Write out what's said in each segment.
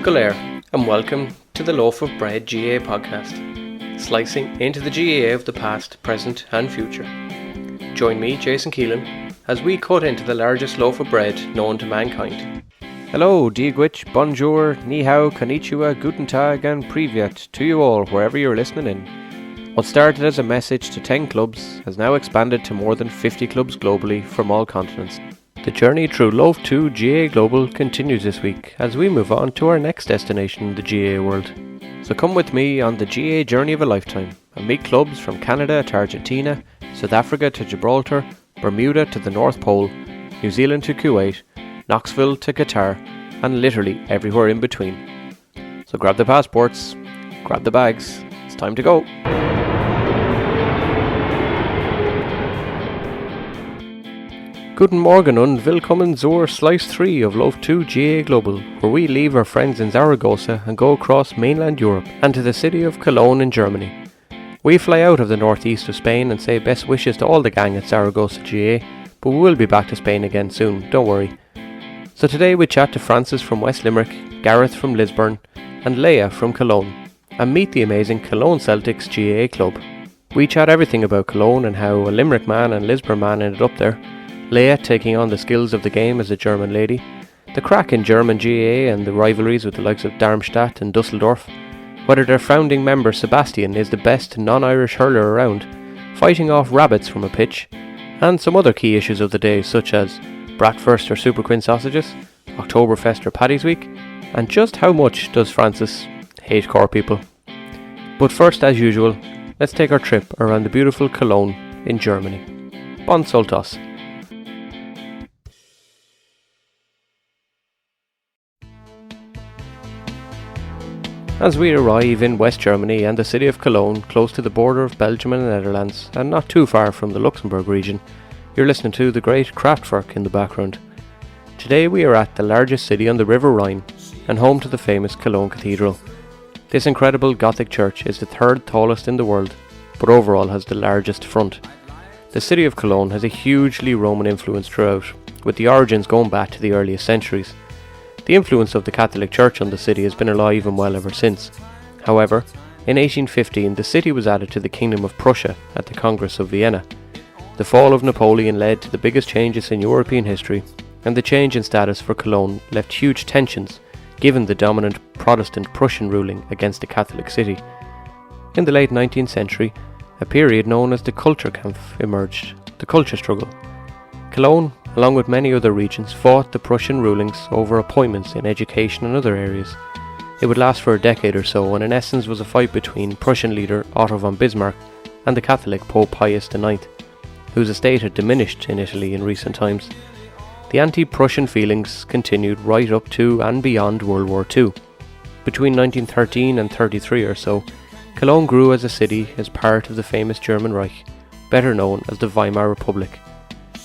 G'lare, and welcome to the Loaf of Bread GAA podcast, slicing into the GAA of the past, present and future. Join me, Jason Keelan, as we cut into the largest loaf of bread known to mankind. Hello, Diegwich, bonjour, ni hao, konnichiwa, guten tag and privyet to you all wherever you're listening in. What started as a message to 10 clubs has now expanded to more than 50 clubs globally from all continents. The journey through Loaf 2 Gaa Global continues this week as we move on to our next destination in the GAA world. So come with me on the GAA journey of a lifetime and meet clubs from Canada to Argentina, South Africa to Gibraltar, Bermuda to the North Pole, New Zealand to Kuwait, Knoxville to Qatar, and literally everywhere in between. So grab the passports, grab the bags, it's time to go. Guten morgen und wilkommen zur Slice 3 of Loaf 2 GAA Global, where we leave our friends in Zaragoza and go across mainland Europe and to the city of Cologne in Germany. We fly out of the northeast of Spain and say best wishes to all the gang at Zaragoza GAA, but we will be back to Spain again soon, don't worry. So today we chat to Francis from West Limerick, Gareth from Lisburn and Laya from Cologne, and meet the amazing Cologne Celtics GAA club. We chat everything about Cologne and how a Limerick man and Lisburn man ended up there, Laya taking on the skills of the game as a German lady, the craic in German GAA and the rivalries with the likes of Darmstadt and Dusseldorf, whether their founding member Sebastian is the best non-Irish hurler around, fighting off rabbits from a pitch, and some other key issues of the day such as Bratwurst or Superquinn sausages, Oktoberfest or Paddy's Week, and just how much does Francis hate core people. But first, as usual, let's take our trip around the beautiful Cologne in Germany. Bon Soltos. As we arrive in West Germany and the city of Cologne, close to the border of Belgium and the Netherlands, and not too far from the Luxembourg region, you're listening to the great Kraftwerk in the background. Today we are at the largest city on the River Rhine, and home to the famous Cologne Cathedral. This incredible Gothic church is the third tallest in the world, but overall has the largest front. The city of Cologne has a hugely Roman influence throughout, with the origins going back to the earliest centuries. The influence of the Catholic Church on the city has been alive and well ever since. However, in 1815 the city was added to the Kingdom of Prussia at the Congress of Vienna. The fall of Napoleon led to the biggest changes in European history, and the change in status for Cologne left huge tensions given the dominant Protestant Prussian ruling against the Catholic city. In the late 19th century, a period known as the Kulturkampf emerged, the culture struggle. Cologne, along with many other regions, fought the Prussian rulings over appointments in education and other areas. It would last for a decade or so, and in essence was a fight between Prussian leader Otto von Bismarck and the Catholic Pope Pius IX, whose estate had diminished in Italy in recent times. The anti-Prussian feelings continued right up to and beyond World War II. Between 1913 and 33 or so, Cologne grew as a city as part of the famous German Reich, better known as the Weimar Republic.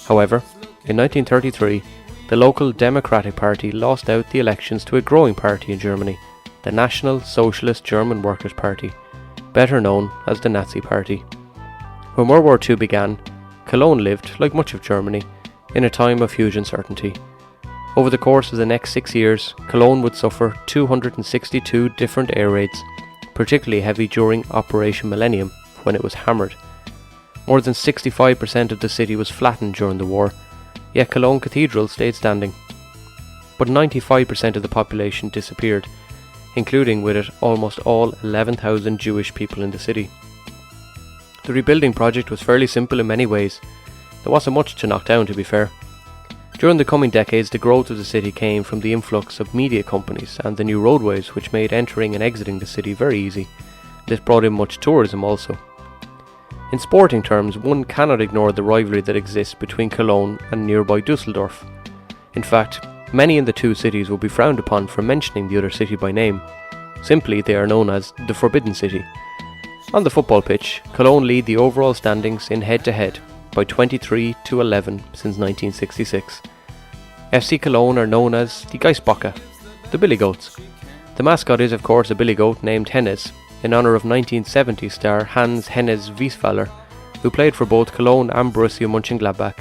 However, in 1933, the local Democratic Party lost out the elections to a growing party in Germany, the National Socialist German Workers' Party, better known as the Nazi Party. When World War II began, Cologne lived, like much of Germany, in a time of huge uncertainty. Over the course of the next 6 years, Cologne would suffer 262 different air raids, particularly heavy during Operation Millennium, when it was hammered. More than 65% of the city was flattened during the war, yet Cologne Cathedral stayed standing. But 95% of the population disappeared, including with it almost all 11,000 Jewish people in the city. The rebuilding project was fairly simple in many ways. There wasn't much to knock down, to be fair. During the coming decades, the growth of the city came from the influx of media companies and the new roadways, which made entering and exiting the city very easy. This brought in much tourism also. In sporting terms, one cannot ignore the rivalry that exists between Cologne and nearby Dusseldorf. In fact, many in the two cities will be frowned upon for mentioning the other city by name. Simply, they are known as the Forbidden City. On the football pitch, Cologne lead the overall standings in head-to-head by 23-11 since 1966. FC Cologne are known as the Geissböcke, the Billy Goats. The mascot is of course a billy goat named Hennes, in honour of 1970 star Hans Hennes Wiesvaller, who played for both Cologne and Borussia Mönchengladbach.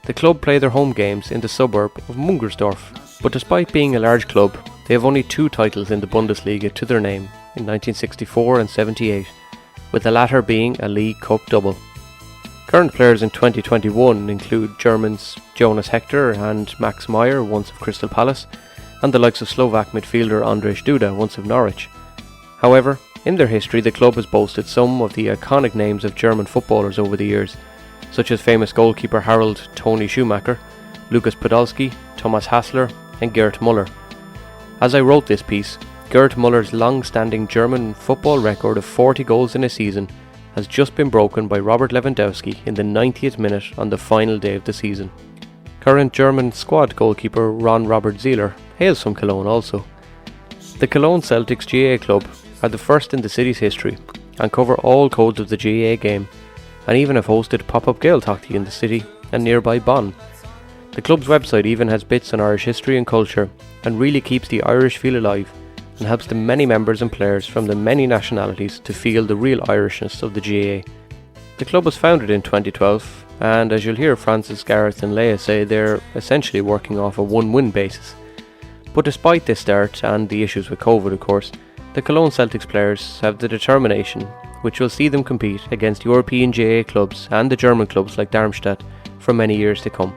The club play their home games in the suburb of Mungersdorf, but despite being a large club, They have only 2 titles in the Bundesliga to their name, in 1964 and 78, with the latter being a League Cup double. Current players in 2021 include Germans Jonas Hector and Max Meyer, once of Crystal Palace, and the likes of Slovak midfielder Andrzej Duda, once of Norwich. However, in their history the club has boasted some of the iconic names of German footballers over the years, such as famous goalkeeper Harold Tony Schumacher, Lukas Podolski, Thomas Hassler and Gerd Müller. As I wrote this piece, Gerd Müller's long-standing German football record of 40 goals in a season has just been broken by Robert Lewandowski in the 90th minute on the final day of the season. Current German squad goalkeeper Ron Robert Zieler hails from Cologne also. The Cologne Celtics GAA club are the first in the city's history and cover all codes of the GAA game, and even have hosted pop-up Gaeltachtaí in the city and nearby Bonn. The club's website even has bits on Irish history and culture and really keeps the Irish feel alive, and helps the many members and players from the many nationalities to feel the real Irishness of the GAA. The club was founded in 2012, and as you'll hear Francis, Gareth and Laya say, they're essentially working off a one-win basis. But despite this start and the issues with COVID of course, the Cologne Celtics players have the determination which will see them compete against European GAA clubs and the German clubs like Darmstadt for many years to come.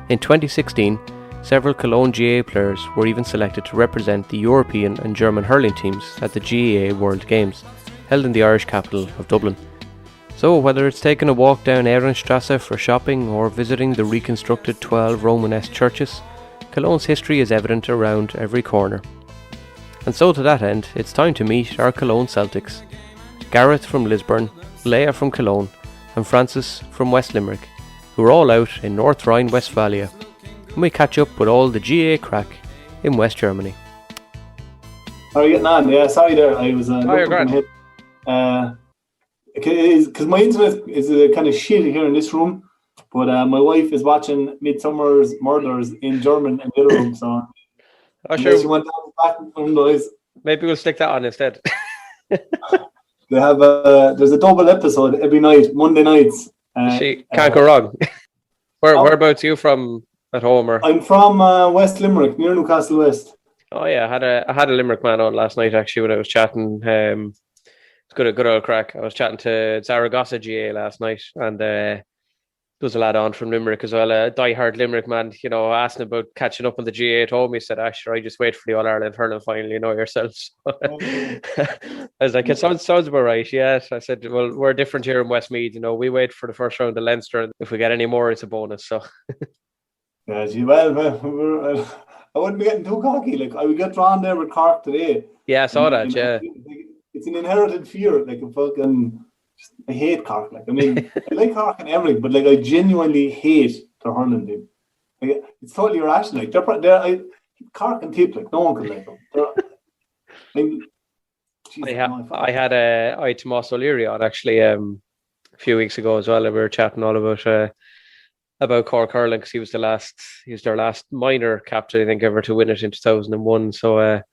In 2016, several Cologne GAA players were even selected to represent the European and German hurling teams at the GAA World Games, held in the Irish capital of Dublin. So whether it's taking a walk down Ehrenstrasse for shopping or visiting the reconstructed 12 Romanesque churches, Cologne's history is evident around every corner. And so to that end, it's time to meet our Cologne Celtics. Gareth from Lisburn, Laya from Cologne and Francis from West Limerick, who are all out in North Rhine-Westphalia, and we catch up with all the GAA crack in West Germany. How are you getting on? Yeah, sorry there, I was you're grand. Because my internet is kind of shit here in this room, but my wife is watching Midsummer's Murders in German in the other room, so she went down the back room, guys. Maybe we'll stick that on instead. They have there's a double episode every night, Monday nights. She can't go wrong. Whereabouts are you from at home? Or? I'm from West Limerick, near Newcastle West. Oh yeah, I had a Limerick man on last night actually when I was chatting. It's good old crack. I was chatting to Zaragoza GAA last night, and there was a lad on from Limerick as well, a die-hard Limerick man, asking about catching up on the GAA at home. He said, I just wait for the All-Ireland hurling final, yourselves. I was like, it sounds about right, yeah. I said, well, we're different here in Westmeath, we wait for the first round of Leinster, and if we get any more, it's a bonus, so... Yeah, well, I wouldn't be getting too cocky. Like, I would get drawn there with Cork today. Yeah, I saw that, yeah. It's an inherited fear, like a fucking... I hate Cork. Like, I mean, I like Cork and Limerick, but like, I genuinely hate the hurling team. Like, it's totally irrational. Like, they're Cork and Tip, like, no one can like them. I had Tomas O'Leary on actually a few weeks ago as well, and we were chatting all about Cork hurling because he was their last minor captain, I think, ever to win it in 2001. So that's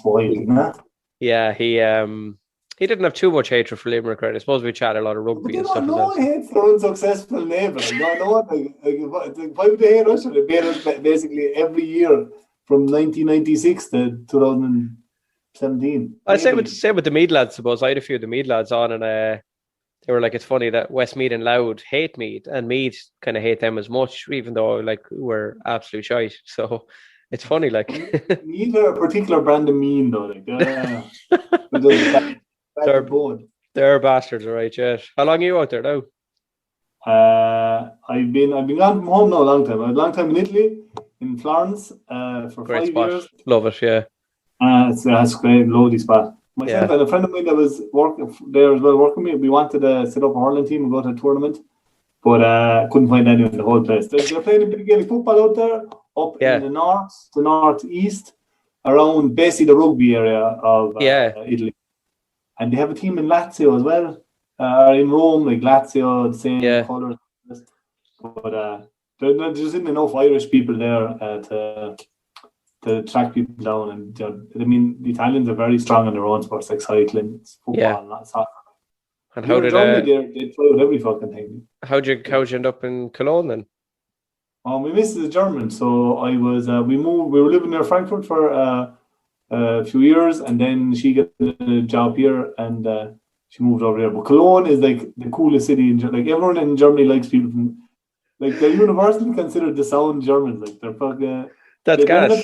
wild, isn't it? Yeah, he didn't have too much hatred for Limerick, right? I suppose we chat a lot of rugby and stuff. No one hates their unsuccessful neighbour. Why would they hate us? They made us basically every year from 1996 to 2017. I'd say with the Mead lads, I suppose. I had a few of the Mead lads on, and they were like, it's funny that Westmeath and Louth hate Mead, and Mead kind of hate them as much, even though like we're absolute shite. So it's funny, like Mead are a particular brand of mean, though. Like, they're bastards, right? Yeah. How long are you out there now? I've been gone from home now a long time. I had a long time in Italy, in Florence, for great 5 spot. years. Love it, yeah. That's great, loady spot. Myself and a friend of mine that was working there as well, working with me, we wanted to set up a hurling team and go to a tournament, but couldn't find anyone in the whole place. They're playing a bit of Gaelic football out there, up in the northeast, around basically the rugby area of Italy. And they have a team in Lazio as well, in Rome, like Lazio, the same colours. But there just isn't enough Irish people there to track people down. And I mean, the Italians are very strong in their own sports, like cycling, football, not soccer. And how did they try with every fucking thing? How'd you end up in Cologne then? My missus is German, so I was. We were living near Frankfurt for a few years, and then she got a job here, and she moved over here. But Cologne is like the coolest city in Germany. Like everyone in Germany likes people from, like they're universally considered the sound Germans. Like they're fucking. That's They're gas.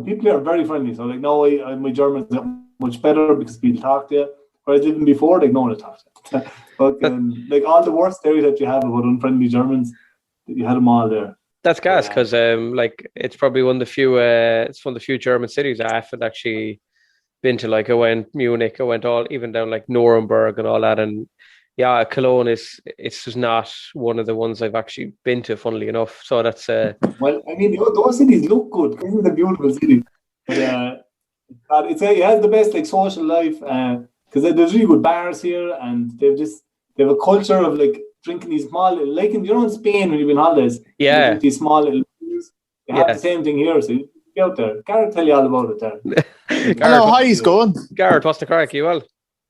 People are very friendly. So like now my German's much better because people talk to you. Whereas even before, like no one talked to you. Fucking like all the worst stereotypes you have about unfriendly Germans, you had them all there. That's gas because like it's probably one of the few German cities I haven't actually been to. Like I went Munich, I went all even down like Nuremberg and all that, and yeah, Cologne it's just not one of the ones I've actually been to, funnily enough. So that's well, I mean, those cities look good. Isn't it a beautiful city? But it has the best like social life because there's really good bars here, and they have a culture of like drinking these small, like in Spain when you've been holidays. Yeah, drink these small little beers. They have the same thing here, so you get out there. Gareth tell you all about it there. Hello, how you going? Gareth, what's the craic? You well?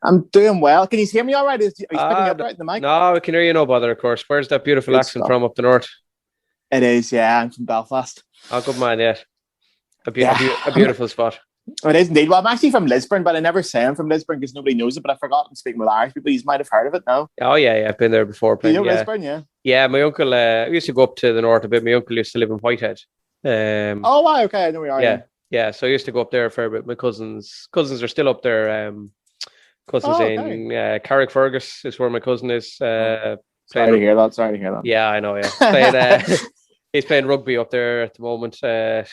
I'm doing well. Can you hear me all right? Are you picking me up right in the mic? No, we can hear you no bother, of course. Where's that beautiful Good accent stuff. from up the north? It is, yeah. I'm from Belfast. Oh, good man, yeah. A beautiful spot. It is indeed. Well, I'm actually from Lisburn, but I never say I'm from Lisburn because nobody knows it, but I've forgotten speaking with Irish people. You might have heard of it now. Oh, yeah, I've been there before. You know Lisburn, yeah? Yeah, my uncle, I used to go up to the north a bit. My uncle used to live in Whitehead. Oh, wow, okay. I know where you are. Yeah, so I used to go up there a fair bit. My cousins are still up there. In Carrick Fergus is where my cousin is. Sorry to hear that. Yeah, I know, yeah. He's playing rugby up there at the moment,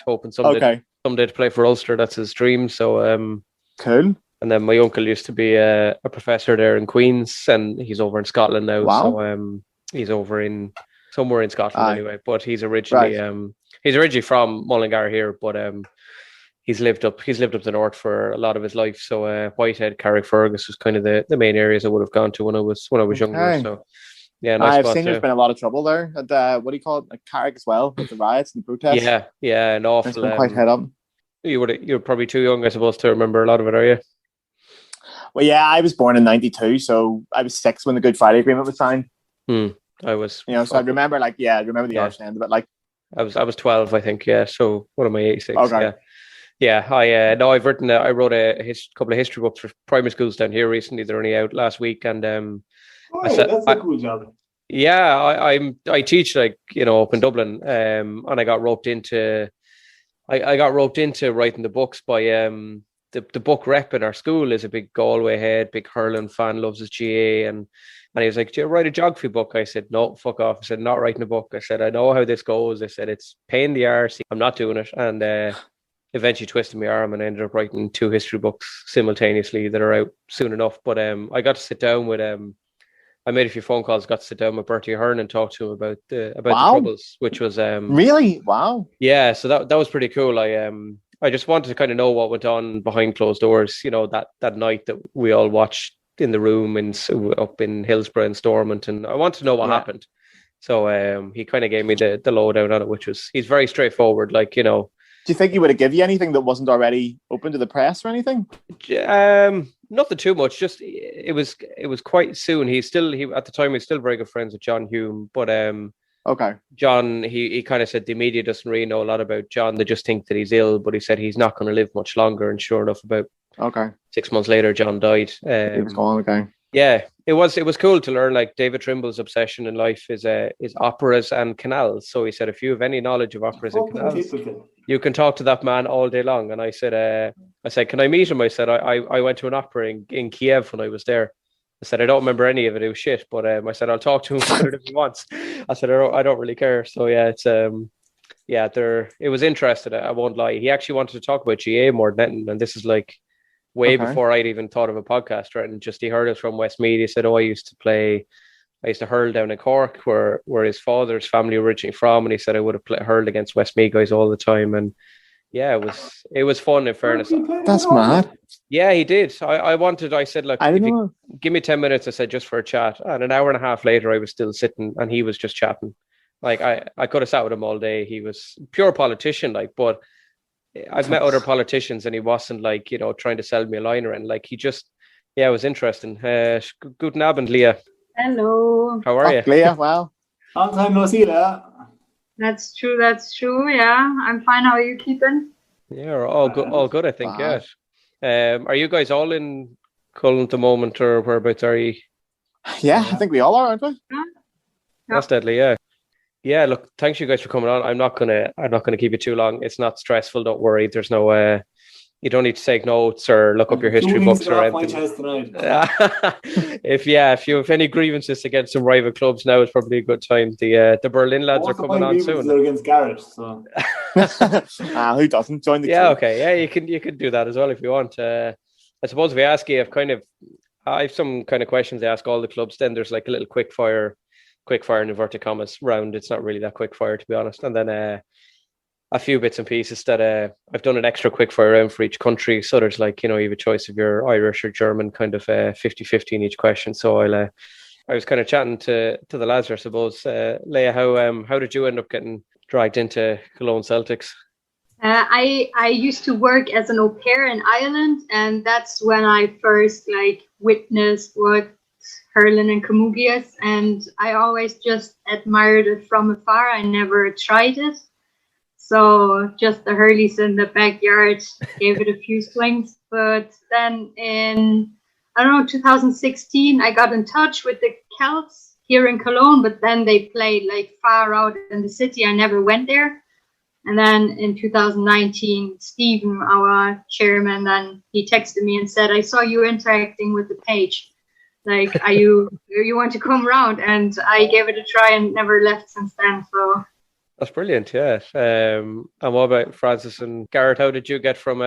hoping someday to play for Ulster. That's his dream. So cool. And then my uncle used to be a professor there in Queen's, and he's over in Scotland now. Wow. So he's over in somewhere in Scotland anyway. But he's originally from Mullingar here, but he's lived up the north for a lot of his life. So Whitehead, Carrickfergus was kind of the main areas I would have gone to when I was younger. So yeah, nice I've spot seen there's been a lot of trouble there at what do you call it, like Carrick as well, with the riots and the protests. Yeah, an awful. It's been quite head up. You're probably too young, I suppose, to remember a lot of it, are you? Well, yeah, I was born in '92, so I was 6 when the Good Friday Agreement was signed. I was, so I remember, I remember the Irish end of it, like. I was 12, I think. Yeah. So what am I? 86. Okay. Yeah. I wrote a couple of history books for primary schools down here recently. They're only out last week, and that's a cool job. Yeah, I teach up in Dublin, and I got roped into writing the books by the book rep in our school is a big Galway head, big hurling fan, loves his GAA, and he was like, "Do you write a geography book?" I said, "No, fuck off." I said, "Not writing a book." I said, "I know how this goes." I said, "It's pain in the arse. I'm not doing it." And eventually twisted my arm and I ended up writing 2 history books simultaneously that are out soon enough. But I got to sit down with I made a few phone calls, got to sit down with Bertie Ahern and talk to him about the troubles, which was really wow. Yeah, so that was pretty cool. I just wanted to kind of know what went on behind closed doors. That night that we all watched in the room up in Hillsborough and Stormont, and I wanted to know what happened. So he kind of gave me the lowdown on it, he's very straightforward. Do you think he would have given you anything that wasn't already open to the press or anything? Nothing too much. Just it was quite soon. He at the time he's still very good friends with John Hume, but okay. John, he kind of said the media doesn't really know a lot about John. They just think that he's ill, but he said he's not going to live much longer. And sure enough, about 6 months later, John died. He was gone. Okay. Yeah, it was cool to learn. Like David Trimble's obsession in life is operas and canals. So he said, if you have any knowledge of operas and canals, you can talk to that man all day long. And I said, can I meet him? I said, I went to an opera in Kiev when I was there. I said, I don't remember any of it. It was shit. But I said, I'll talk to him if he wants. I said, I don't really care. So yeah, it's it was interesting. I won't lie. He actually wanted to talk about GAA more than anything. And this is like way before I'd even thought of a podcast, right? And just he heard us from Westmeath. He said, I used to hurl down in Cork, where his father's family originally from, and he said I would have hurled against Westmeath guys all the time. And yeah, it was fun. In fairness, that's mad. Yeah, he did. I said, look, give me 10 minutes. I said, just for a chat. And an hour and a half later, I was still sitting, and he was just chatting. Like I could have sat with him all day. He was pure politician, but I've met other politicians, and he wasn't trying to sell me a line or anything. Like he just, it was interesting. Guten Abend, Lea. Hello. How are you? Lea, wow. Long time no see, Lea. That's true. Yeah, I'm fine. How are you keeping? Yeah, all good, I think, yeah. Are you guys all in Cologne at the moment, or whereabouts are you? Yeah, I think we all are, aren't we? Yeah. That's deadly, yeah. Yeah, look, thanks you guys for coming on. I'm not gonna keep it too long. It's not stressful, don't worry. There's no you don't need to take notes or look up your history books or anything. If you have any grievances against some rival clubs, now is probably a good time. The Berlin lads are coming on soon. They're against Gareth, so who doesn't join the team? Okay, yeah, you can do that as well if you want. I suppose if we ask you, I have some kind of questions I ask all the clubs. Then there's like a little quick fire in inverted commas round. It's not really that quick fire, to be honest. And then a few bits and pieces that I've done an extra quick fire round for each country. So there's like, you have a choice of your Irish or German, kind of 50-50 in each question. So I was kind of chatting to the lads, I suppose. Laya, how did you end up getting dragged into Cologne Celtics? I used to work as an au pair in Ireland, and that's when I first witnessed what hurling and camogie is, and I always just admired it from afar. I never tried it. So just the hurleys in the backyard, gave it a few swings. But then in, 2016, I got in touch with the Celts here in Cologne, but then they played far out in the city. I never went there. And then in 2019, Stephen, our chairman, then he texted me and said, I saw you interacting with the page. Are you want to come around? And I gave it a try and never left since then. So that's brilliant, yeah. And what about Francis and Gareth? How did you get from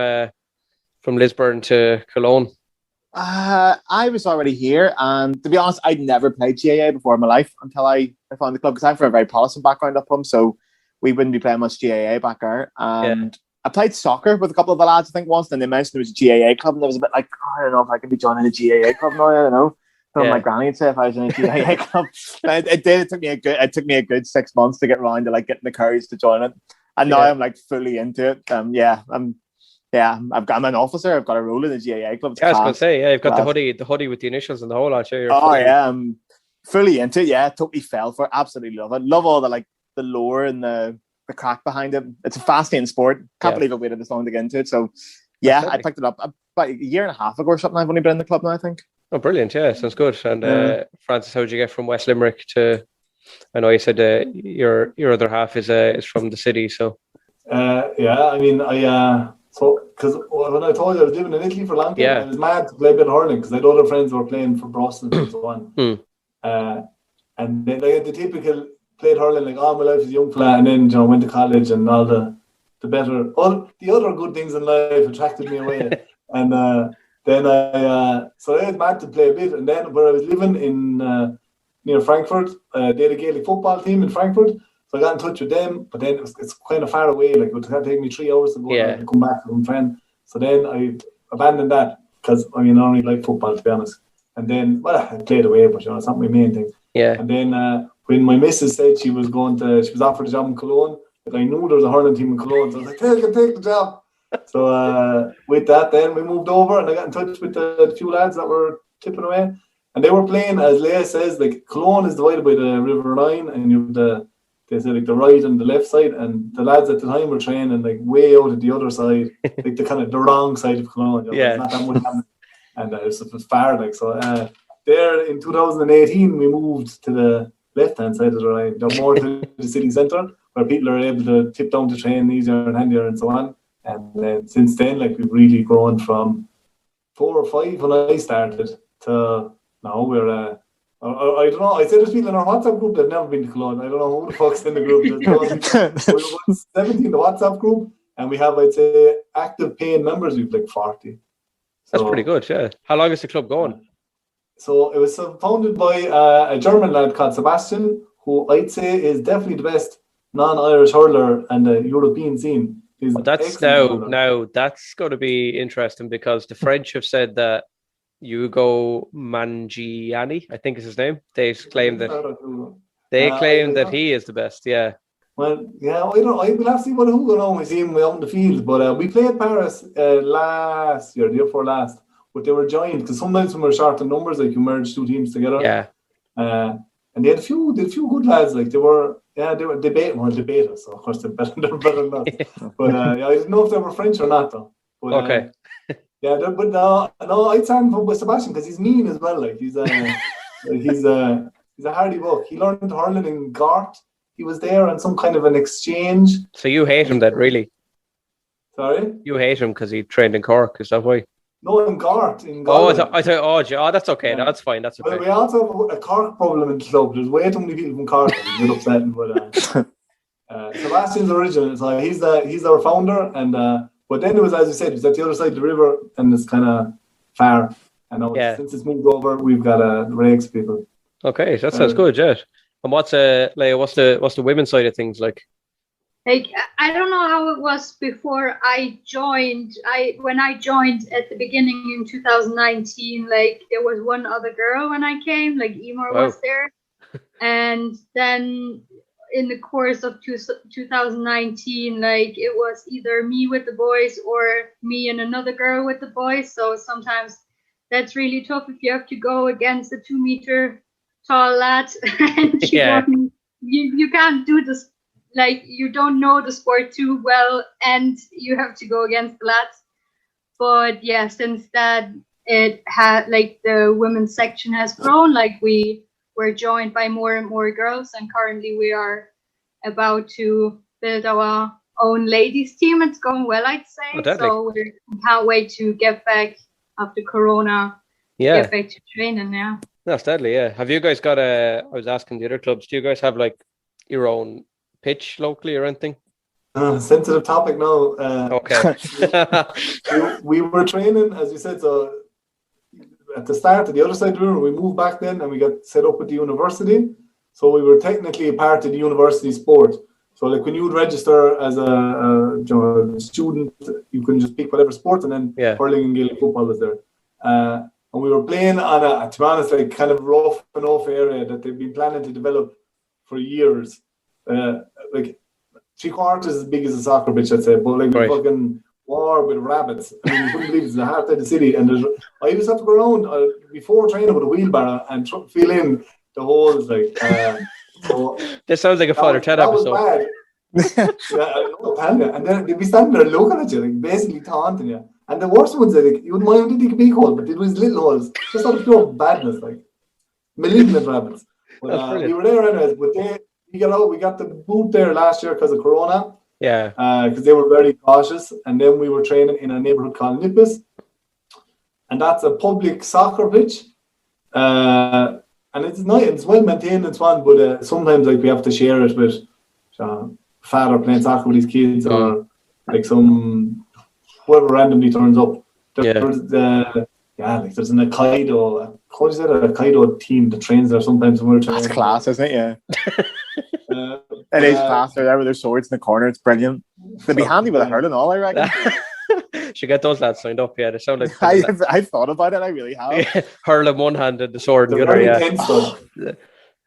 Lisburn to Cologne? I was already here, and to be honest, I'd never played GAA before in my life until I found the club, because I'm from a very Protestant background up home, so we wouldn't be playing much GAA back there. And I played soccer with a couple of the lads, I think, once, and they mentioned there was a GAA club, and I was a bit like, I don't know if I can be joining a GAA club now. I don't know. My granny would say if I was in a GAA club. It took me a good 6 months to get around to getting the courage to join it, and now I'm fully into it. I'm an officer. I've got a role in the GAA club. I was going to say, you've got the hoodie with the initials and the whole lot. I'm fully into it. Yeah, totally fell for it. Absolutely love it. Love all the lore and the crack behind it. It's a fascinating sport. Can't believe I waited this long to get into it. So I picked it up about a year and a half ago or something. I've only been in the club now, I think. Oh, brilliant! Yeah, sounds good. And Francis, how did you get from West Limerick to? I know you said your other half is from the city. So because when I told you I was living in Italy for a long time, I was mad to play a bit of hurling because I had other friends who were playing for Brussels and so on. And then I had the typical played hurling all my life as a young fella, and then went to college, and all the other good things in life attracted me away. And then I was mad to play a bit, and then where I was living in near Frankfurt, they had a Gaelic football team in Frankfurt, so I got in touch with them. But then it's kind of far away; it would take me 3 hours to go and come back from friend. So then I abandoned that because I only like football, to be honest. And then I played away, but it's not my main thing. Yeah. And then when my missus said she was offered a job in Cologne, I knew there was a hurling team in Cologne, so I was like, take the job. So with that, then we moved over, and I got in touch with the few lads that were tipping away, and they were playing, as Leah says, Cologne is divided by the River Rhine, and you have the right and the left side, and the lads at the time were training way out at the other side, the wrong side of Cologne. It's not that much happening, and it was far. There in 2018, we moved to the left-hand side of the Rhine, more to the city centre, where people are able to tip down to train easier and handier and so on. And then since then, we've really grown from 4 or 5 when I started to now we're I don't know. I said there's people in our WhatsApp group that have never been to Cologne. I don't know who the fuck's in the group. We're 17 in the WhatsApp group, and we have, I'd say, active paying members. We've 40. That's pretty good. Yeah. How long is the club going? So it was founded by a German lad called Sebastian, who I'd say is definitely the best non-Irish hurler in the European scene. Well, that's now that's going to be interesting, because the French have said that Ugo Mangiani, I think is his name. They claim that that he is the best. Yeah. Well, yeah, I don't know. I will have to see what Hugo know. We see him on the field, but we played Paris last year, the year before last. But they were joined, because sometimes when we're short in numbers, you merge 2 teams together. Yeah. and they had a few good lads. Like they were debaters. So of course they're better than us. But I didn't know if they were French or not though. But, okay. But no, I'd stand with Sebastian because he's mean as well. Like he's a hardy buck. He learned hurling in Gareth. He was there on some kind of an exchange. So you hate him then, really? Sorry? You hate him because he trained in Cork, is that why? No, in Gareth. Oh, I thought, that's okay. Yeah. That's fine. That's okay. Well, we also have a Cork problem in the club. There's way too many people from Cork. It's a bit upsetting, but Sebastian's original. So he's our founder, and but then it was, as you said, it was at the other side of the river, and it's kind of far. And since it's moved over, we've got rakes people. Okay, that sounds good, yeah. And what's Laya, what's the women's side of things like? Like, I don't know how it was before I joined. When I joined at the beginning in 2019, like there was one other girl when I came, like Emor was there. And then in the course of 2019, like it was either me with the boys or me and another girl with the boys. So sometimes that's really tough if you have to go against a 2 meter tall lad and you can't do this. Like, you don't know the sport too well and you have to go against the lads. But yeah, since that, it had, like, the women's section has grown. Like, we were joined by more and more girls, and currently we are about to build our own ladies team. It's going well, I'd say. So we can't wait to get back after Corona. Yeah. Get back to training now. That's deadly, yeah. Have you guys got I was asking the other clubs, do you guys have, like, your own pitch locally or anything? Sensitive topic now. Okay. we were training, as you said, so at the start of the other side of the river, we moved back then and we got set up with the university. So we were technically a part of the university sport. So like when you would register as a student, you can just pick whatever sport, and then hurling and Gaelic football was there. And we were playing on a, to be honest, like kind of rough enough area that they've been planning to develop for years. Like 3/4 as big as a soccer pitch, I'd say, but like fucking war with rabbits. I mean, you couldn't believe it's the heart of the city. And I used to have to go around before training with a wheelbarrow and fill in the holes. Like, so this sounds like a Father Ted episode. Bad. And then they'd be standing there looking at you, like basically taunting you. And the worst ones, like, you wouldn't mind to dig a big hole, but it was little holes, just out of pure badness, like malignant rabbits. But we were there anyways. But we got the boot there last year because of Corona. Yeah. Because they were very cautious. And then we were training in a neighbourhood called Nippes. And that's a public soccer pitch. And it's nice, it's well maintained, it's fun, but sometimes like we have to share it with father playing soccer with his kids or like whoever randomly turns up. There's there's an Aikido, how do you say that? Aikido team that trains there sometimes when we're training. That's class, isn't it? Yeah. It is class. They're there with their swords in the corner. It's brilliant. They'd be handy with a hurling all, I reckon. Should get those lads signed up. Yeah, they sound like. I've thought about it. I really have. Hurling one hand and the sword in the other. Yeah.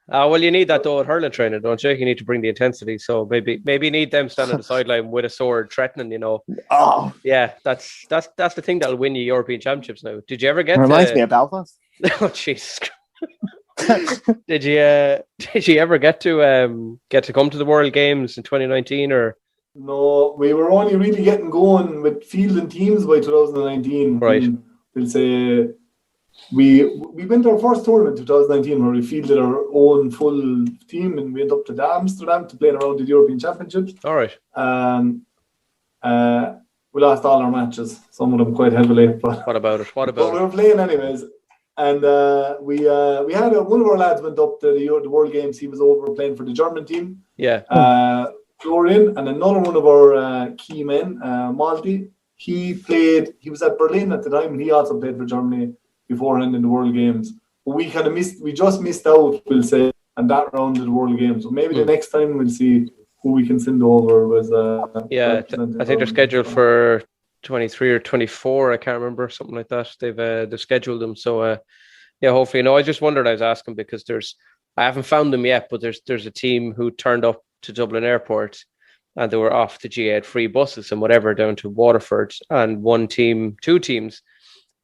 Well, you need that though at hurling training, don't you? You need to bring the intensity. So maybe you need them standing on the sideline with a sword, threatening. You know. Oh. Yeah, that's the thing that'll win you European Championships now. Did you ever get? Reminds me of Belfast. Oh Jesus! Did you ever get to come to the World Games in 2019 or? No, we were only really getting going with fielding teams by 2019. Right. We'll say we went to our first tournament in 2019 where we fielded our own full team and we went up to Amsterdam to play around the European Championships. All right. We lost all our matches, some of them quite heavily. But what about it? But we were playing anyways. And we had one of our lads went up to the World Games. He was over playing for the German team. Yeah. Florian, and another one of our key men, Malti, he was at Berlin at the time, and he also played for Germany beforehand in the World Games. But we just missed out, we'll say, on that round of the World Games. So maybe the next time we'll see who we can send over. I think they're scheduled for 23 or 24. I can't remember, something like that. They've scheduled them. So hopefully. I just wondered. I was asking because I haven't found them yet, but there's a team who turned up to Dublin Airport and they were off the GAA free buses and whatever down to Waterford, and two teams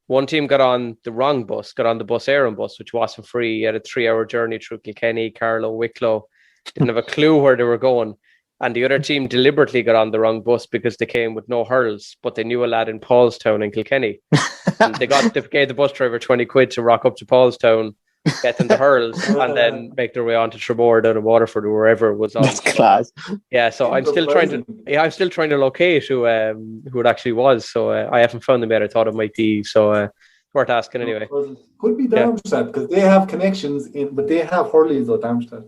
one team got on the wrong bus, got on the Bus Éireann bus, which wasn't free. You had a 3-hour journey through Kilkenny, Carlow, Wicklow. Didn't have a clue where they were going. And the other team deliberately got on the wrong bus because they came with no hurls, but they knew a lad in Paulstown in Kilkenny. And they gave the bus driver 20 quid to rock up to Paulstown, get them the hurls, and then make their way on to Tremor down in Waterford or wherever it was on. That's class. Yeah, so I'm still trying to locate who it actually was. So I haven't found them yet. I thought it might be, so worth asking anyway. Could be Darmstadt because they have connections but they have hurleys at Darmstadt.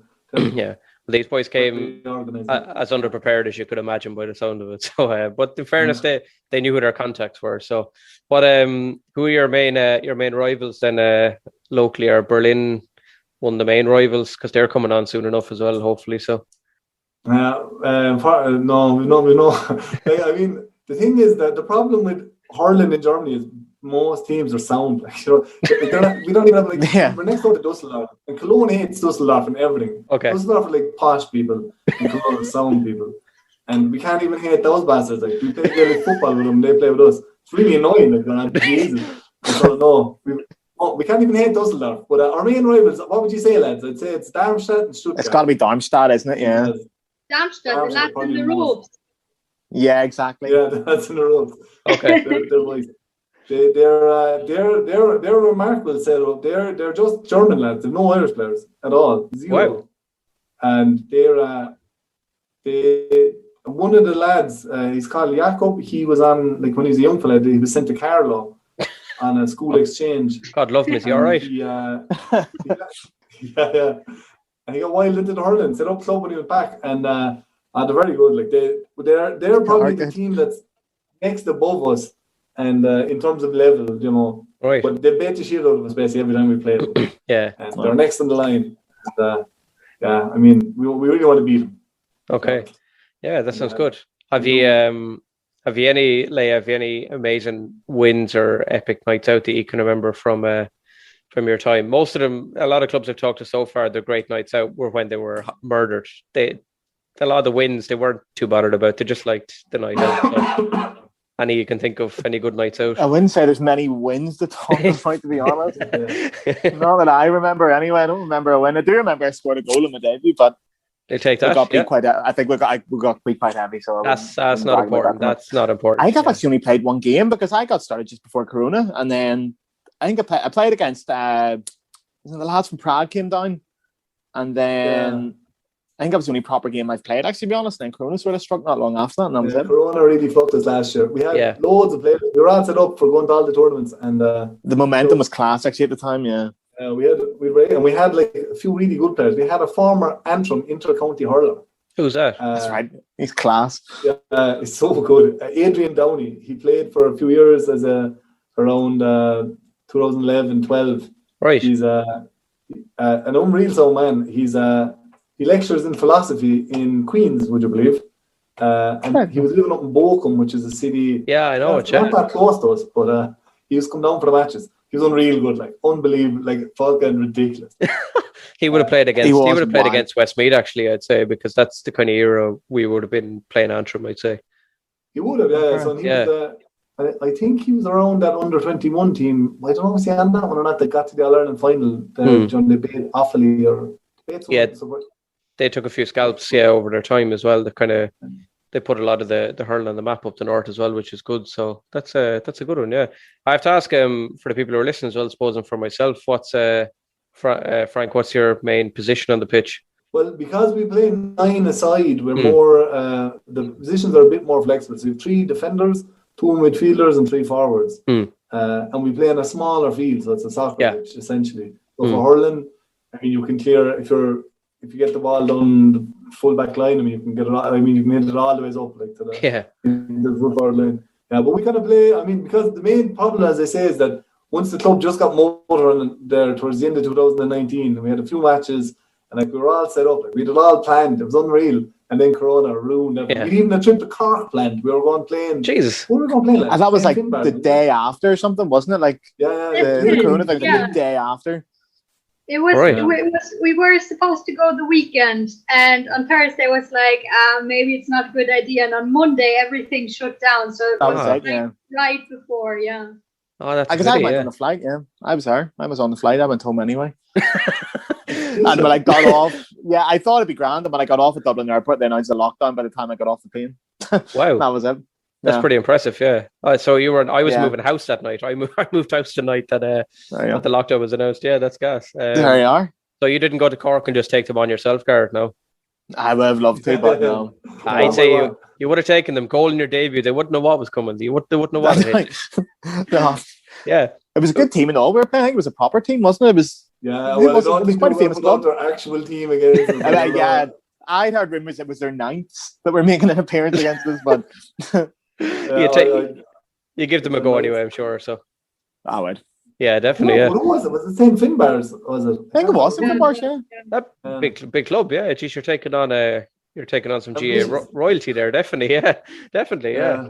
Yeah. These boys came as underprepared as you could imagine by the sound of it. So, but in fairness, they knew who their contacts were. So, but who are your main rivals then? Locally, are Berlin one of the main rivals because they're coming on soon enough as well, hopefully. So, no. I mean, the thing is that the problem with hurling in Germany is most teams are sound. Like, we don't even have we're next door to Dusseldorf, and Cologne hates Dusseldorf and everything. Okay. Dusseldorf are like posh people, and Cologne are sound people, and we can't even hate those bastards. Like we play Gaelic football with them, they play with us. It's really annoying. Like, Jesus, we can't even hate Dusseldorf. But our main rivals, what would you say, lads? I'd say it's Darmstadt and Stuttgart. It's got to be Darmstadt, isn't it? Yeah. Darmstadt, the lads in the robes. Yeah, exactly. Yeah, that's in the robes. Okay. They're a remarkable setup. They're just German lads. They've no Irish players at all. Zero. Wow. And one of the lads, he's called Jakob. He was on, like when he was a young fella, he was sent to Carlow on a school exchange. God love him, is he all right? Yeah. And he got wild into the hurling, set up club when he was back, and they're very good. Like they're probably the team that's next above us. And in terms of level, right. But they beat the shit out of us basically every time we play them. Yeah. And they're next on the line. And, I mean, we really want to beat them. Okay. Yeah, that sounds good. Have you any amazing wins or epic nights out that you can remember from your time? Most of them, a lot of clubs I've talked to so far, their great nights out were when they were murdered. A lot of the wins they weren't too bothered about. They just liked the night out. So. Any you can think of, any good nights out? I wouldn't say there's many wins to talk about, to be honest. Not that I remember anyway. I don't remember a win. I do remember I scored a goal in my debut, but they take that. I think we got beat quite heavy. So that's not important. That's not important. I think I've actually only played one game because I got started just before Corona, and then I think I played against the lads from Prague came down, and then. I think that was the only proper game I've played, actually, to be honest. And then Corona sort of struck not long after that. And that was it. Corona really fucked us last year. We had loads of players. We were all set up for going to all the tournaments. And the momentum was class, actually, at the time, yeah. We had like a few really good players. We had a former Antrim inter-county hurler. Who's that? That's right. He's class. Yeah, he's so good. Adrian Downey. He played for a few years as around 2011-12. Right. He's an unreal sound man. He lectures in philosophy in Queens, would you believe? And he was living up in Bochum, which is a city. Yeah, I know. It's not that close to us, but he used to come down for the matches. He was unreal good, like unbelievable, like fucking ridiculous. He would have played against Westmeath, actually, I'd say, because that's the kind of era we would have been playing Antrim, I'd say. He would have, yeah. So he was, I think he was around that under-21 team. I don't know if he on that one or not. They got to the All-Ireland final. They beat Offaly or they took a few scalps, over their time as well. They put a lot of the hurling on the map up the north as well, which is good. So that's a good one. Yeah, I have to ask for the people who are listening as well, I suppose, and for myself, what's Frank? What's your main position on the pitch? Well, because we play 9 aside, we're more the positions are a bit more flexible. So we have 3 defenders, 2 midfielders, and 3 forwards, and we play in a smaller field, so it's a soccer pitch essentially. So for hurling, I mean, you can clear if you get the ball down the full back line. I mean, you can get it. You can get it all the way up like to the full forward line. Yeah, but we kind of play. I mean, because the main problem, as I say, is that once the club just got motor on there towards the end of 2019, we had a few matches, and like we were all set up, like we had it all planned. It was unreal, and then Corona ruined everything. We even had a trip to Cork planned. We were going playing. Jesus, what were we going playing? And that was like the day after or something, wasn't it? Like the Corona thing, the day after. It was, we were supposed to go the weekend, and on Thursday it was like, maybe it's not a good idea. And on Monday, everything shut down. So it was right before, Oh, that's Because I went on the flight, yeah. I was there. I was on the flight. I went home anyway. And when I got off, I thought it'd be grand. And when I got off at Dublin Airport, they announced a lockdown by the time I got off the plane. Wow. That was it. That's pretty impressive, yeah. So you were, I was moving house that night. I moved house the night that the lockdown was announced. Yeah, that's gas. There you are. So you didn't go to Cork and just take them on yourself, Gareth, no? I would have loved to, but no. I'd say you would have taken them. Goal in your debut. They wouldn't know what was coming. They wouldn't know what it hit. No. Yeah. It was a good team and all we were playing. I think it was a proper team, wasn't it? It was quite a famous club. Their actual team against them. Yeah. I'd heard rumours it was their ninth that were making an appearance against us, but you give them a go anyway, I'm sure. So I would. Yeah, definitely. Yeah. What was it? Was it the same Finbars? Was it? I think it was Finbars. Yeah. That big club. Yeah. Geez, you're taking on some GA royalty there. Definitely. Yeah. Definitely. Yeah.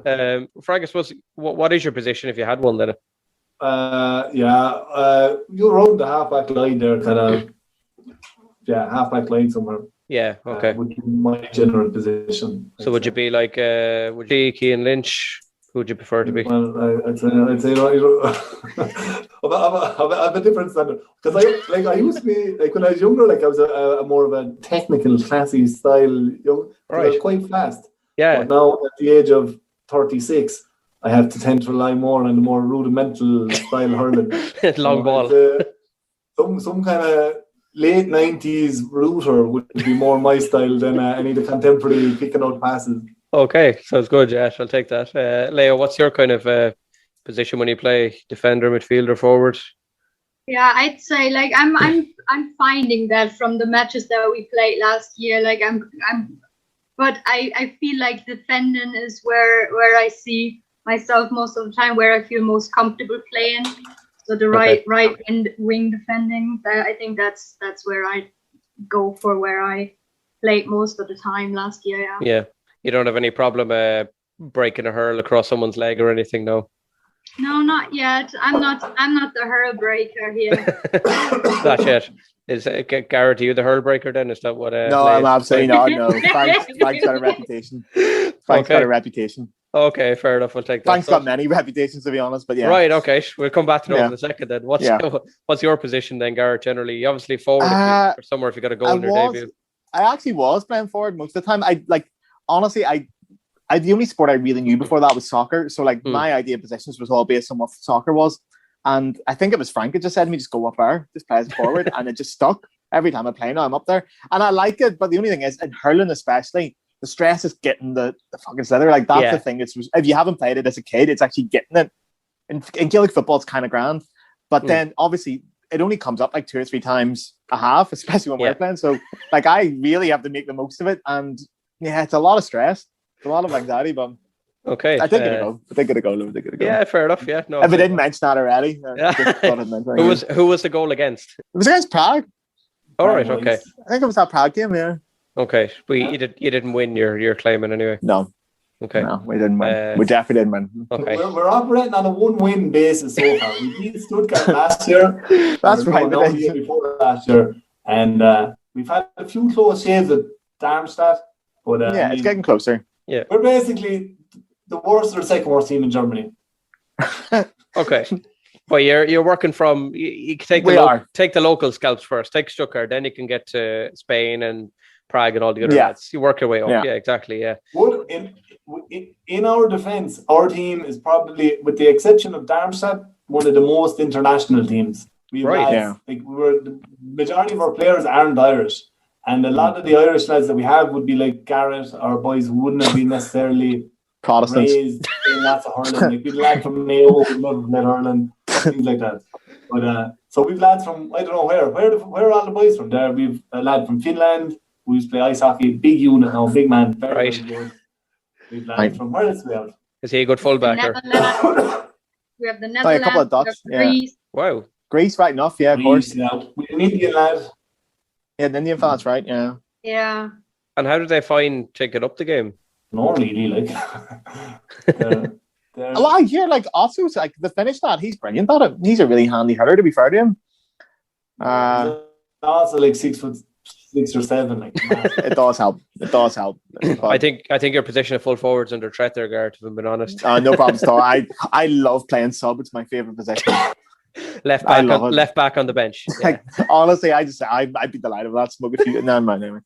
Frank, I suppose, what is your position if you had one then? You're around the halfback line there, kind of. Yeah, halfback line somewhere. Yeah, okay. Would be my general position. So would you be like, would you be Cian Lynch? Who would you prefer to be? Well, I'd say I'm a different standard. Because I used to be, like when I was younger, like I was a more of a technical, classy style young. Right. I was quite fast. Yeah. But now at the age of 36, I have to tend to rely more on the more rudimental style hurling. Long ball. Some kind of late 90s router would be more my style than any of the contemporary picking out passes. Okay, sounds good, Josh. I'll take that. Laya, what's your kind of position when you play? Defender, midfielder, forward? Yeah, I'd say like I'm finding that from the matches that we played last year. Like but I feel like defending is where I see myself most of the time, where I feel most comfortable playing. So the right wing defending, I think that's where I go for, where I played most of the time last year. Yeah. Yeah. You don't have any problem breaking a hurl across someone's leg or anything, no? No, not yet. I'm not the hurl breaker here. Not yet. Is Gareth, are you the hurl breaker then? Is that what? No, I'm absolutely not. No, Frank's got a reputation. Frank's got a reputation. Okay, fair enough. We'll take that. Frank's got many reputations, to be honest, but yeah. Right, okay. We'll come back to those in a second then. What's your position then, Gareth, generally? You obviously forward or somewhere if you got a goal in your debut. I actually was playing forward most of the time. Honestly, the only sport I really knew before that was soccer. So my idea of positions was all based on what soccer was. And I think it was Frank that just said to me, just go up there, just play as forward. And it just stuck. Every time I play now, I'm up there. And I like it. But the only thing is, in hurling especially, the stress is getting the fucking slither. Like, that's the thing. If you haven't played it as a kid, it's actually getting it. In Gaelic football, it's kind of grand. But then, obviously, it only comes up like 2 or 3 times a half, especially when we're playing. So, I really have to make the most of it. And, yeah, it's a lot of stress. It's a lot of anxiety, but... Okay. I think it'll go. Yeah, fair enough. Yeah. No. If I didn't mention that already. Who was the goal against? It was against Prague. All right. Okay. I think it was that Prague game. Yeah. Okay, but you didn't win your claiming anyway. No. Okay. No, we didn't win. We definitely didn't win. Okay. We're operating on a 1-win basis so far. We beat Stuttgart last year. That's right. The year before last year, and we've had a few close shaves with Darmstadt, but it's getting closer. Yeah, we're basically the worst or second worst team in Germany. Okay. Well, you're working from you take the local scalps first. Take Stuttgart, then you can get to Spain and Prague and all the other lads. You work your way up. Yeah, exactly. Yeah. Well, in our defence, our team is probably, with the exception of Darmstadt, one of the most international teams. The majority of our players aren't Irish, and a lot of the Irish lads that we have would be like Gareth, our boys who wouldn't have been necessarily Protestants. Raised in lots of hurling. Like we'd lad from Mayo who love hurling, things like that. But so we've lads from, I don't know where are all the boys from there. We've a lad from Finland who used to play ice hockey, big unit now, big man, very good. We've lads from, where else we have? Is he a good fullback? We have the Netherlands. A couple of Dutch. Greece. Wow. Greece, right enough. Yeah, of course. Yeah. We have an Indian lad. Yeah, the Indian fella's right. Yeah. Yeah. And how did they find taking up the game? No, really, like. I hear also the Finnish lad, he's brilliant at it. He's a really handy hurler, to be fair to him. Also 6'6", 6 or 7. Like, it does help. It does help. I think your position of full forward's under threat there, Gareth, if I'm being honest. No problems at all. I love playing sub. It's my favourite position. Left back on the bench. Yeah. Like, honestly, I'd be delighted with that. Smoke a few. No, man, anyway.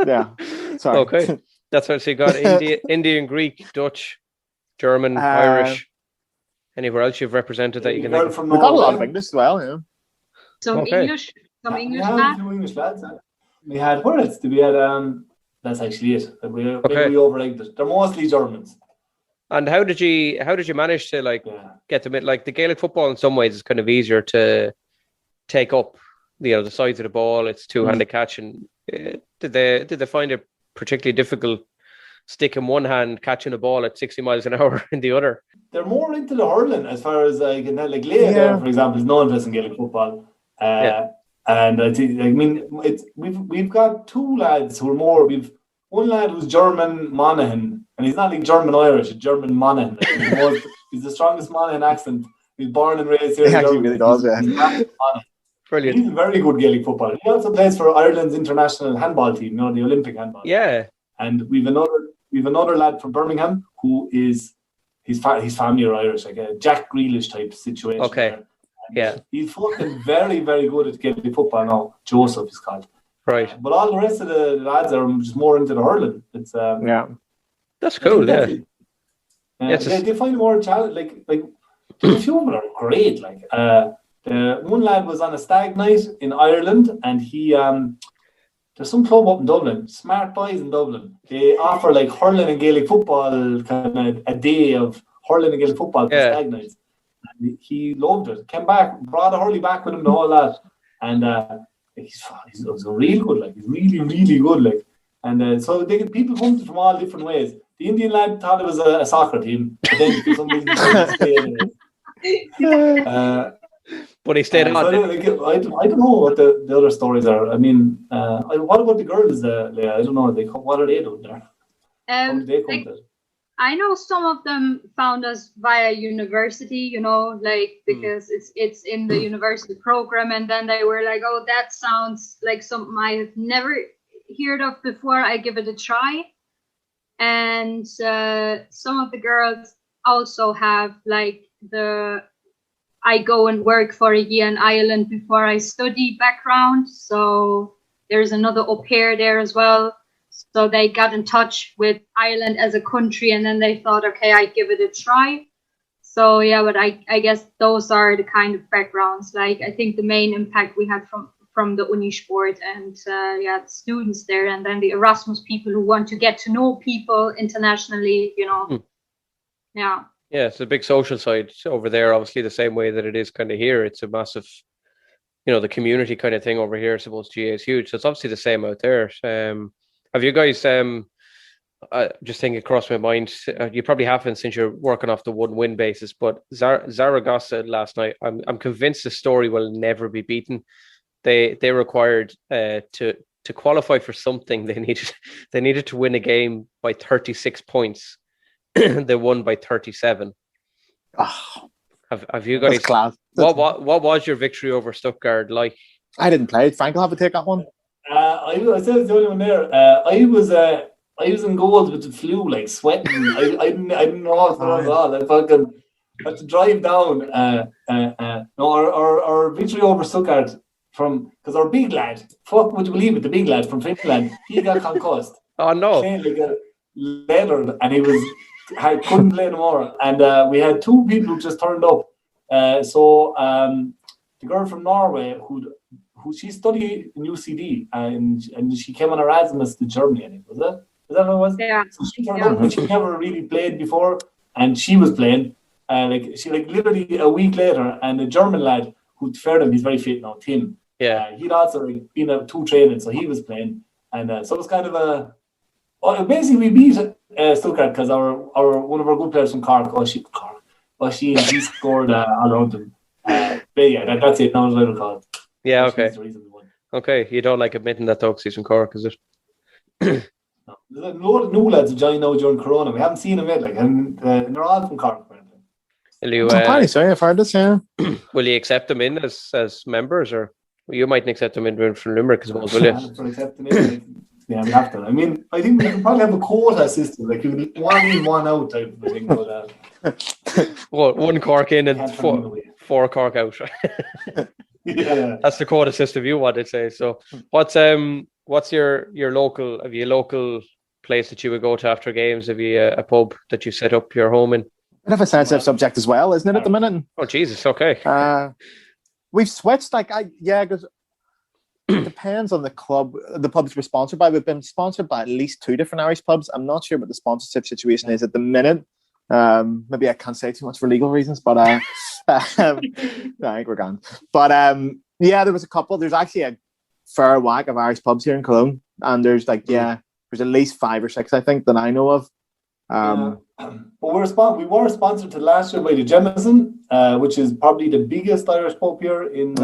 Yeah. Sorry. Okay. That's what you got. Indian, Greek, Dutch, German, Irish. Anywhere else you've represented that you can? We got a lot of English as well. Yeah. Some English lads. Some English lads. We had where else? We had that's actually it. We overlapped it. They're mostly Germans. And how did you manage to get them in? Like the Gaelic football in some ways is kind of easier to take up. The sides of the ball. It's two-handed catch. And did they find it particularly difficult sticking one hand catching a ball at 60 miles an hour in the other? They're more into the hurling as far as I can tell. Like Laya there, for example, is no interest in Gaelic football. And I think, we've got two lads who are more. We've one lad who's German Monaghan, and he's not like German Irish, he's German Monaghan. He's the strongest Monaghan accent. He's born and raised here. He actually really does, Brilliant. He's a very good Gaelic footballer. He also plays for Ireland's international handball team, the Olympic handball. Yeah. And we've another lad from Birmingham who is his family are Irish, like a Jack Grealish type situation. Okay. Yeah. He's fucking very, very good at Gaelic football now. Joseph is called. Right. But all the rest of the lads are just more into the hurling. It's that's cool. Yeah. They find more challenge. Like a few of them are great. Like one lad was on a stag night in Ireland, and he there's some club up in Dublin, Smart Boys in Dublin. They offer like hurling and Gaelic football, kind of a day of hurling and Gaelic football for stag nights. And he loved it. Came back, brought a hurley back with him, the whole lot, and he's real good. Like he's really, really good. Like, and so people come from all different ways. The Indian lad thought it was a soccer team, but then for some reason he stayed anyway. But he stayed on. So I don't know what the other stories are. I mean, what about the girls, Leah? I don't know. What are they doing there? How did they come to it? I know some of them found us via university, because it's in the university program, and then they were like, "Oh, that sounds like something I have never heard of before. I give it a try." And some of the girls also have like I go and work for a year in Ireland before I study background. So there's another au pair there as well. So they got in touch with Ireland as a country, and then they thought, okay, I'd give it a try. So yeah, but I guess those are the kind of backgrounds. Like I think the main impact we had from the Unisport and the students there, and then the Erasmus people who want to get to know people internationally, Yeah. Yeah, it's a big social side over there, obviously the same way that it is kind of here. It's a massive, the community kind of thing over here. I suppose GAA is huge. So it's obviously the same out there. Have you guys, just thinking across my mind, you probably haven't since you're working off the 1-win basis, but Zaragoza last night, I'm convinced the story will never be beaten. They required to qualify for something. They needed to win a game by 36 points. They won by 37. Oh, have you guys? Class. What was your victory over Stuttgart like? I didn't play it. Frank will have to take that one. I said it's the only one there. I was in goals with the flu, like sweating. I didn't know what's going on at all. I fucking had to drive down. Our victory over Stuttgart because our big lad, would you believe it? The big lad from Finland, he got concussed. Oh no! He got leathered, and I couldn't play anymore. And we had two people who just turned up. So the girl from Norway who she studied in UCD and she came on Erasmus to Germany, I think, was it? Is that what it was? Yeah. So she turned up, and she never really played before, and she was playing. Literally a week later, and the German lad who fared him, he's very fit now, Tim. Yeah. He'd also been at 2 training, so he was playing, and so it was kind of basically we beat Stuttgart because our one of our good players from Cork, he scored all around them. But yeah, that's it. Now what I call it. Yeah, okay. Okay, you don't like admitting that though, because he's from Cork, is it? No. There's a load of new lads who joined now during Corona. We haven't seen them yet, and they're all from Cork. Will you? Sorry, I've heard this. Yeah. Will you accept them in as members or? Well, you mightn't accept them in from Limerick as well, will you? For accepting it, yeah, we have to. I mean, I think we can probably have a quota system, like you can one in, one out type of thing. But, well, one Cork in and four Cork out. yeah, that's the quota system you want to say. So, what's your local? Have you a local place that you would go to after games? Have you a pub that you set up your home in? We have a sensitive subject as well, isn't it, at the minute? Oh Jesus, okay. We've switched, because it depends on the club, the pubs we're sponsored by. We've been sponsored by at least 2 different Irish pubs. I'm not sure what the sponsorship situation is at the minute. Maybe I can't say too much for legal reasons, but I think we're gone. But there was a couple. There's actually a fair whack of Irish pubs here in Cologne, and there's there's at least 5 or 6 I think that I know of. But we were sponsored to last year by the Jameson, which is probably the biggest Irish pub here in.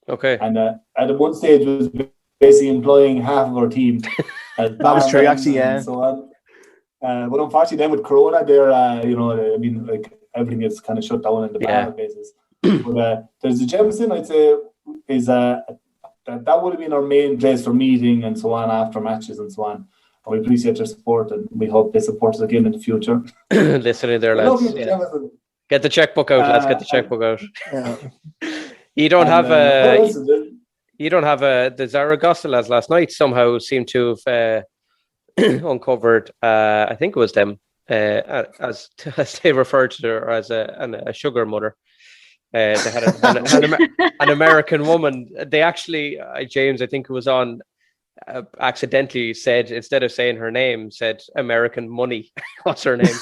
Okay. And at one stage was basically employing half of our team. That was true, actually. Yeah. So on. But unfortunately, then with Corona, there, everything is kind of shut down in the bar basis. But there's the Jameson, I'd say, is that would have been our main place for meeting and so on after matches and so on. And we appreciate their support, and we hope they support us again in the future. Listening there, lads. Yeah. Get the checkbook out, lads. Get the checkbook out. Yeah. You don't have the Zaragoza lads last night somehow seemed to have uncovered. I think it was them as they referred to her as a sugar mother. They had an American woman. They actually, James, I think it was on. Accidentally said, instead of saying her name, said American Money. What's her name?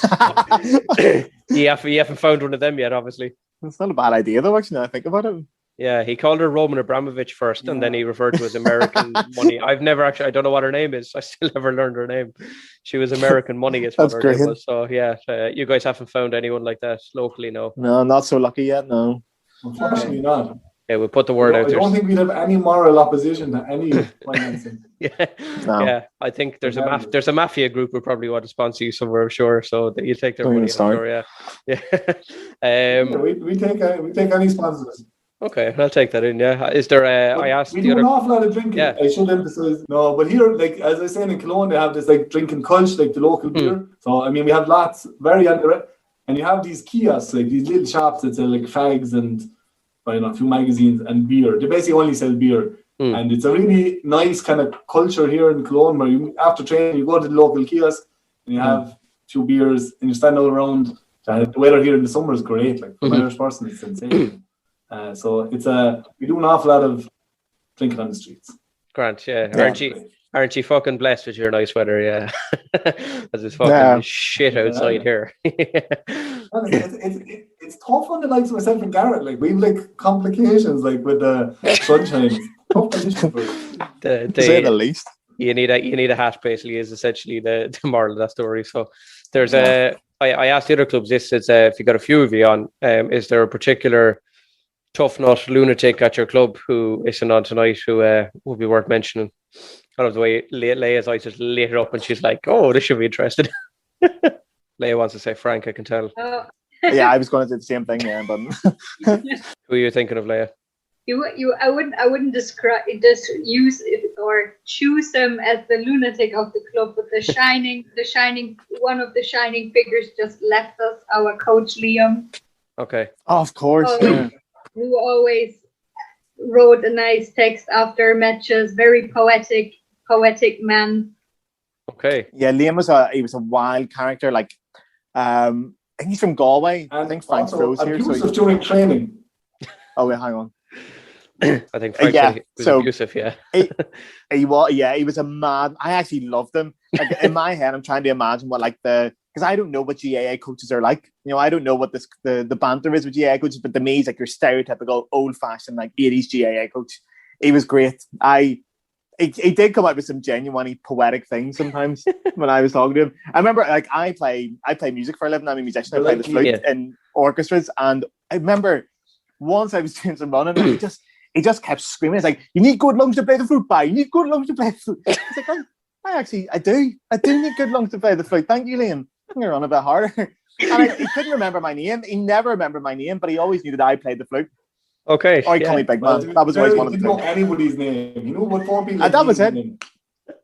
you haven't found one of them yet, obviously. It's not a bad idea though, actually, now I think about it. Yeah, he called her Roman Abramovich first, and then he referred to her as American Money. I've never I don't know what her name is. I still never learned her name. She was American Money is what her name was. So yeah, you guys haven't found anyone like that locally, no? No, not so lucky yet, no. Unfortunately not. Yeah, we'll put the word out there. I don't think we'd have any moral opposition to any financing. Yeah. I think there's a mafia group who probably want to sponsor you somewhere, I'm sure. So that you take their money. I'm sure, we take any sponsors. Okay, I'll take that in. Yeah, is there? I asked. We do an awful lot of drinking. Yeah. I should emphasize. No, but here, like as I was saying in Cologne, they have this drinking culture, like the local beer. So I mean, we have lots very under, and you have these kiosks, like these little shops that sell like fags and a few magazines and beer. They basically only sell beer, and it's a really nice kind of culture here in Cologne where you, after training, you go to the local kiosk and you have a few beers and you stand all around. The weather here in the summer is great. Like for an Irish person, it's sensational. So it's we do an awful lot of drinking on the streets. Grant, yeah. Aren't you fucking blessed with your nice weather? Yeah, as it's fucking shit outside here. It's tough on the likes of myself and Gareth. Like we've complications with the sunshine. Tough conditions for to say the least. You need a hat. Basically, is essentially the moral of that story. So there's I asked the other clubs this. It's if you got a few of you on, is there a particular tough nut lunatic at your club who isn't on tonight who would be worth mentioning? I love the way Laya's eyes just lit up and she's like, oh, this should be interesting. Laya wants to say Frank, I can tell. Yeah, I was going to do the same thing, yeah, but who are you thinking of, Laya? I wouldn't describe just use it or choose him as the lunatic of the club, but the shining one of the shining figures just left us, our coach Liam. Okay. Oh, of course. Who always wrote a nice text after matches, very poetic man. Okay. Yeah, Liam was a wild character. I think he's from Galway. And I think Frank's froze here. Abusive during training. Oh wait, hang on. I think Frank was abusive. Yeah. he was a mad. I actually loved him. In my head, I'm trying to imagine what because I don't know what GAA coaches are like. I don't know what the banter is with GAA coaches, but to me, he's like your stereotypical old-fashioned 80s GAA coach. He was great. He did come out with some genuinely poetic things sometimes when I was talking to him. I remember I play music for a living. I'm a musician. I play the flute in orchestras, and I remember once I was doing some running, and he just kept screaming. It's like, you need good lungs to play the flute, you need good lungs to play the flute. It's like, I do need good lungs to play the flute. Thank you, Liam. I'm going to run a bit harder. And he couldn't remember my name. He never remembered my name, but he always knew that I played the flute. Okay. Or he called me Big Man. That was always one of the He didn't know things. anybody's name. He knew what 4 people. And that was it.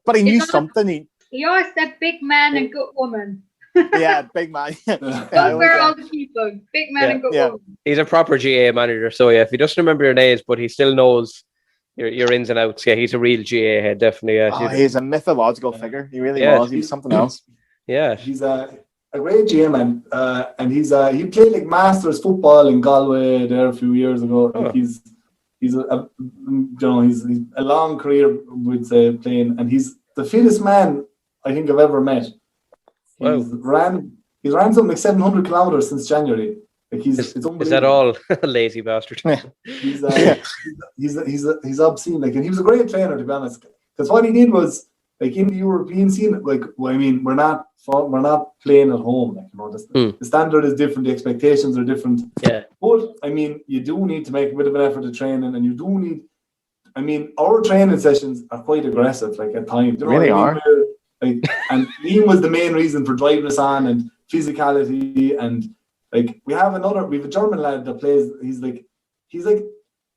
But he knew Because- something. He always said big man and good woman. Yeah, Big Man. Those were all the people. Big man and good woman. He's a proper GAA manager, so yeah, if he doesn't remember your names, but he still knows your ins and outs. Yeah, he's a real GAA head, definitely. He's a mythological figure. He really was. He was something else. Yeah. He's a great GAA man, and he played like Masters football in Galway there a few years ago. Like he's a long career, would say, playing, and he's the fittest man I think I've ever met. He's ran something like 700 kilometers since January. Like it's unbelievable. Is that all? Lazy bastard. He's obscene. Like, and he was a great trainer, to be honest. Because what he did was, like, in the European scene, like, well, I mean, we're not playing at home. Like, you know, the standard is different, the expectations are different. Yeah. But I mean, you do need to make a bit of an effort to training, and you do need. I mean, our training sessions are quite aggressive. Like at times, you know, really are. Like, and Liam was the main reason for driving us on, and physicality, and like we have a German lad that plays. He's like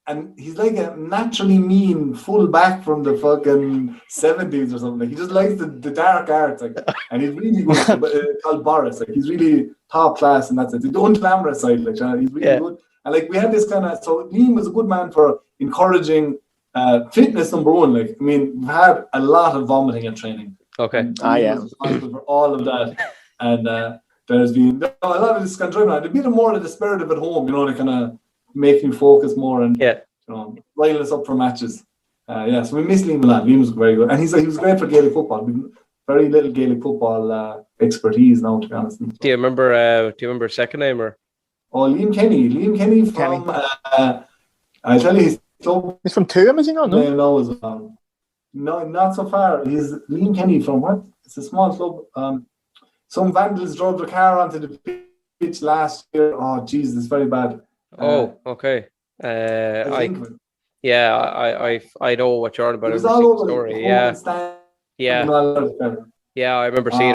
a naturally mean full back from the fucking 70s or something. Like, he just likes the dark arts, like, and he's really good. Called Boris, like he's really top class, and that's it. The unglamorous side, like he's really good. And like we had this kind of, so Liam was a good man for encouraging fitness. Number one, like I mean, we've had a lot of vomiting at training. Okay. Responsible for all of that, and there's been a lot of this kind of driving on. A bit more of the spirit of at home, you know, to kind of make me focus more and you know, rile us up for matches. So we miss Liam a lot. Liam was very good, and he was great for Gaelic football. Very little Gaelic football expertise now, to be honest. Do you remember second name or? Oh, Liam Kenny from. I tell you, he's from Tuam, is he not? No, not so far. He's Liam Kenny from what? It's a small club. Some vandals drove the car onto the pitch last year. Oh, Jesus, it's very bad. Okay. I know what you're on about. It was all over story. the Yeah. I remember seeing